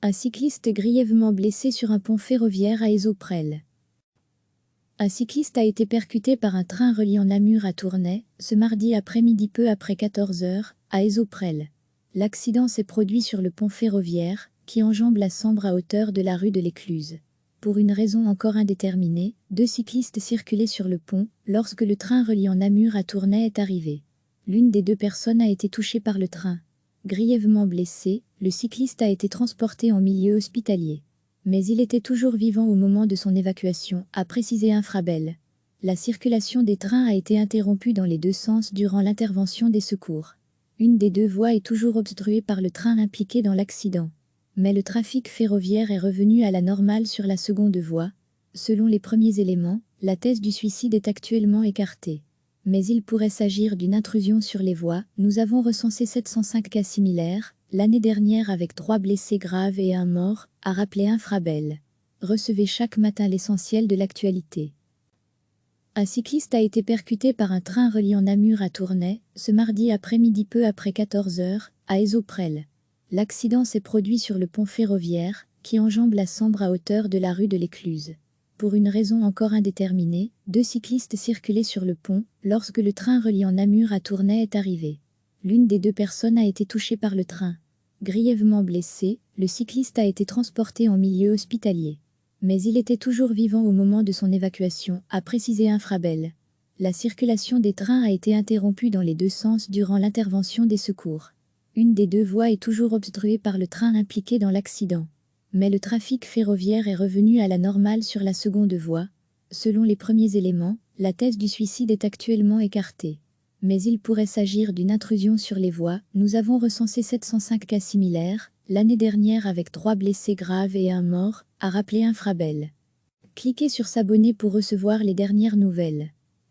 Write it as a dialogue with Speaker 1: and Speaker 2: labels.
Speaker 1: Un cycliste grièvement blessé sur un pont ferroviaire à Esoprel. Un cycliste a été percuté par un train reliant Namur à Tournai, ce mardi après-midi peu après 14 h, à Esoprel. L'accident s'est produit sur le pont ferroviaire, qui enjambe la Sambre à hauteur de la rue de l'Écluse. Pour une raison encore indéterminée, 2 cyclistes circulaient sur le pont, lorsque le train reliant Namur à Tournai est arrivé. L'une des 2 personnes a été touchée par le train. Grièvement blessé, le cycliste a été transporté en milieu hospitalier. Mais il était toujours vivant au moment de son évacuation, a précisé Infrabel. La circulation des trains a été interrompue dans les 2 sens durant l'intervention des secours. Une des 2 voies est toujours obstruée par le train impliqué dans l'accident. Mais le trafic ferroviaire est revenu à la normale sur la seconde voie. Selon les premiers éléments, la thèse du suicide est actuellement écartée. Mais il pourrait s'agir d'une intrusion sur les voies. Nous avons recensé 705 cas similaires, l'année dernière avec 3 blessés graves et 1 mort, a rappelé Infrabel. Recevez chaque matin l'essentiel de l'actualité. Un cycliste a été percuté par un train reliant Namur à Tournai, ce mardi après-midi peu après 14 h, à Esoprel. L'accident s'est produit sur le pont ferroviaire, qui enjambe la Sambre à hauteur de la rue de l'Écluse. Pour une raison encore indéterminée, 2 cyclistes circulaient sur le pont, lorsque le train reliant Namur à Tournai est arrivé. L'une des 2 personnes a été touchée par le train. Grièvement blessé, le cycliste a été transporté en milieu hospitalier. Mais il était toujours vivant au moment de son évacuation, a précisé Infrabel. La circulation des trains a été interrompue dans les 2 sens durant l'intervention des secours. Une des 2 voies est toujours obstruée par le train impliqué dans l'accident. Mais le trafic ferroviaire est revenu à la normale sur la seconde voie. Selon les premiers éléments, la thèse du suicide est actuellement écartée. Mais il pourrait s'agir d'une intrusion sur les voies. Nous avons recensé 705 cas similaires, l'année dernière avec 3 blessés graves et 1 mort, a rappelé Infrabel. Cliquez sur s'abonner pour recevoir les dernières nouvelles.